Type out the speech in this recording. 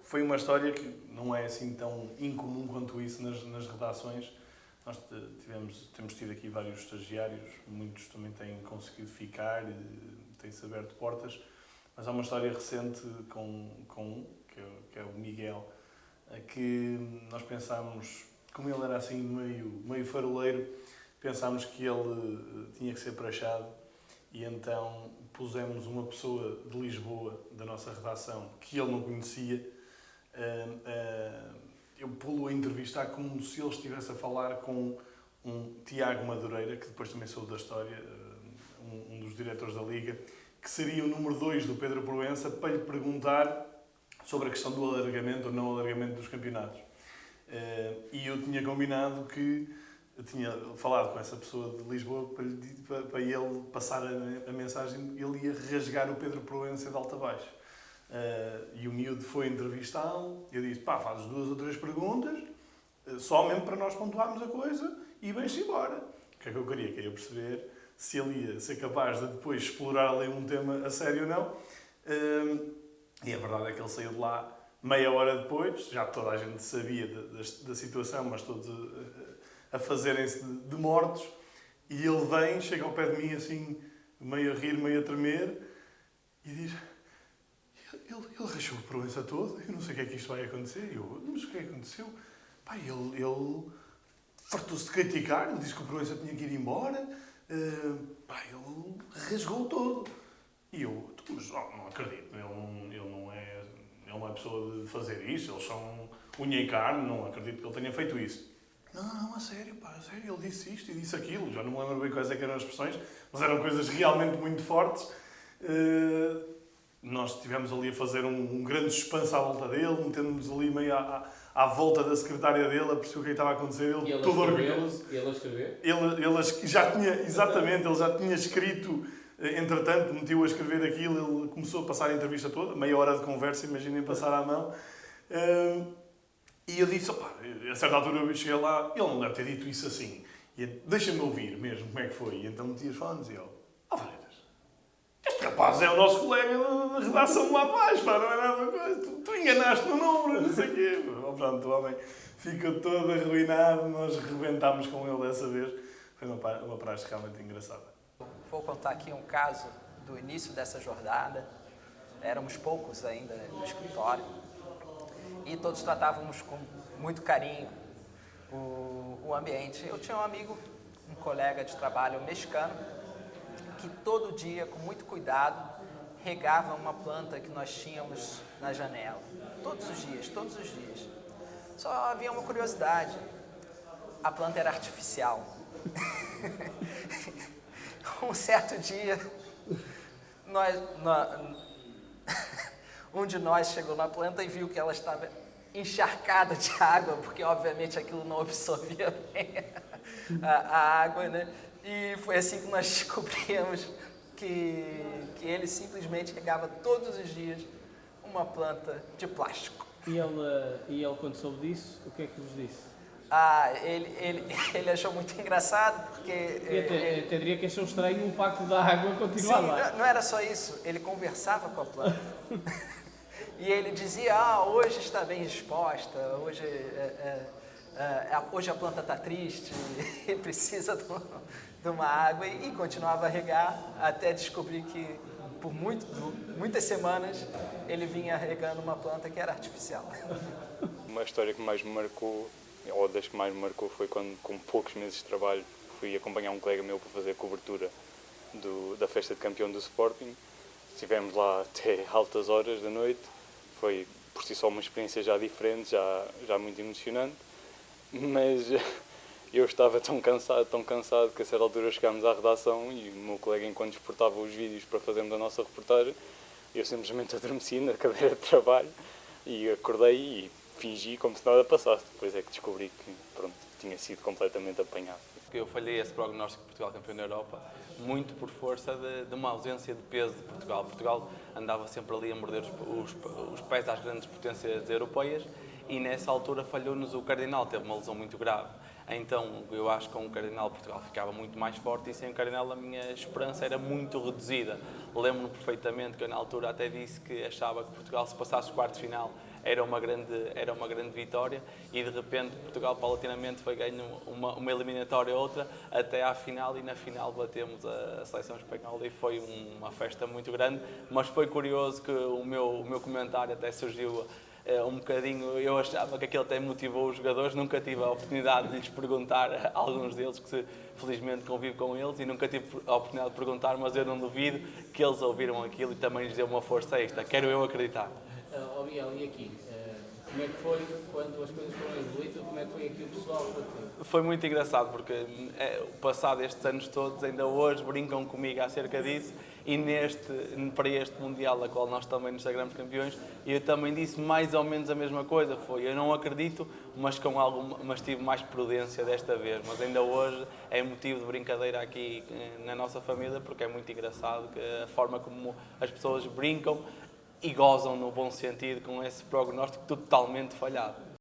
Foi uma história que não é assim tão incomum quanto isso nas redações. Nós temos tido aqui vários estagiários, muitos também têm conseguido ficar, têm-se aberto portas, mas há uma história recente com um, que é o Miguel, que nós pensámos, como ele era assim meio faroleiro, pensámos que ele tinha que ser prachado e então pusemos uma pessoa de Lisboa, da nossa redação, que ele não conhecia. Eu pulo a entrevistar como se ele estivesse a falar com um Tiago Madureira, que depois também sou da história, um dos diretores da Liga, que seria o número 2 do Pedro Proença, para lhe perguntar sobre a questão do alargamento ou não alargamento dos campeonatos. E eu tinha combinado que eu tinha falado com essa pessoa de Lisboa para ele passar a mensagem, ele ia rasgar o Pedro Proença de alta a baixo. E o miúdo foi entrevistá-lo, eu disse, fazes 2 ou 3 perguntas, só mesmo para nós pontuarmos a coisa e vem-se embora. O que é que eu queria? Queria perceber se ele ia ser capaz de depois explorar ali um tema a sério ou não. E a verdade é que ele saiu de lá meia hora depois, já toda a gente sabia da situação, mas todos a fazerem-se de mortos, e ele vem, chega ao pé de mim assim, meio a rir, meio a tremer, e diz... Ele rachou a Proença todo, eu não sei o que é que isto vai acontecer. Mas o que é que aconteceu? Ele fartou-se de criticar, ele disse que o Proença tinha que ir embora, ele rasgou todo. E eu, mas não acredito, ele não é pessoa de fazer isso, eles são unha e carne, não acredito que ele tenha feito isso. Não, a sério, ele disse isto e disse aquilo, já não me lembro bem quais é que eram as expressões, mas eram coisas realmente muito fortes. Nós estivemos ali a fazer um grande suspense à volta dele, metendo-nos ali meio à volta da secretária dele, a perceber o que estava a acontecer, ele todo orgulhoso. E ele a escrever? Ele já tinha, exatamente, ele já tinha escrito, entretanto, meteu a escrever aquilo, ele começou a passar a entrevista toda, meia hora de conversa, imaginem passar à mão. E eu disse, a certa altura eu cheguei lá, ele não deve ter dito isso assim. E deixa-me ouvir mesmo como é que foi. E então meti os fones e ele, este rapaz é o nosso colega da redação lá abaixo, não é nada coisa. Tu enganaste no número, não sei o quê. Pronto, o homem ficou todo arruinado, nós rebentámos com ele dessa vez. Foi uma praxe realmente engraçada. Vou contar aqui um caso do início dessa jornada. Éramos poucos ainda no escritório e todos tratávamos com muito carinho o ambiente. Eu tinha um amigo, um colega de trabalho mexicano, que todo dia, com muito cuidado, regava uma planta que nós tínhamos na janela. Todos os dias. Só havia uma curiosidade. A planta era artificial. Um certo dia, um de nós chegou na planta e viu que ela estava encharcada de água, porque obviamente aquilo não absorvia bem a água, né? E foi assim que nós descobrimos que ele simplesmente regava todos os dias uma planta de plástico. E ele quando soube disso, o que é que vos disse? Ele achou muito engraçado, porque... Eu até diria que achou estranho o facto da água continuar lá. Não era só isso, ele conversava com a planta. E ele dizia, hoje está bem exposta, hoje a planta está triste e precisa de uma água, e continuava a regar até descobrir que por muitas semanas ele vinha regando uma planta que era artificial. Uma história que mais me marcou, ou das que mais me marcou, foi quando, com poucos meses de trabalho, fui acompanhar um colega meu para fazer a cobertura da festa de campeão do Sporting. Estivemos lá até altas horas da noite, foi por si só uma experiência já diferente, já muito emocionante, mas eu estava tão cansado que a certa altura chegámos à redação e o meu colega, enquanto exportava os vídeos para fazermos a nossa reportagem, eu simplesmente adormeci na cadeira de trabalho e acordei e fingi como se nada passasse. Depois é que descobri que tinha sido completamente apanhado. Eu falhei esse prognóstico de Portugal campeão da Europa muito por força de uma ausência de peso de Portugal. Portugal andava sempre ali a morder os pés às grandes potências europeias e nessa altura falhou-nos o Cardinal, teve uma lesão muito grave. Então eu acho que com o Cardinal Portugal ficava muito mais forte e sem o Cardinal a minha esperança era muito reduzida. Lembro-me perfeitamente que eu na altura até disse que achava que Portugal, se passasse o quarto de final, era uma grande vitória e de repente Portugal paulatinamente foi ganhando uma eliminatória ou outra até à final e na final batemos a seleção espanhola e foi uma festa muito grande, mas foi curioso que o meu comentário até surgiu um bocadinho, eu achava que aquilo até motivou os jogadores, nunca tive a oportunidade de lhes perguntar a alguns deles, que felizmente convivo com eles e nunca tive a oportunidade de perguntar, mas eu não duvido que eles ouviram aquilo e também lhes deu uma força extra, quero eu acreditar. Miguel, e aqui? Como é que foi quando as coisas foram evoluindo? Como é que foi aqui o pessoal? Foi muito engraçado porque, passado estes anos todos, ainda hoje brincam comigo acerca disso e para este Mundial, da qual nós também nos sagramos campeões, eu também disse mais ou menos a mesma coisa. Foi, eu não acredito, mas tive mais prudência desta vez. Mas ainda hoje é motivo de brincadeira aqui na nossa família porque é muito engraçado a forma como as pessoas brincam e gozam no bom sentido com esse prognóstico totalmente falhado.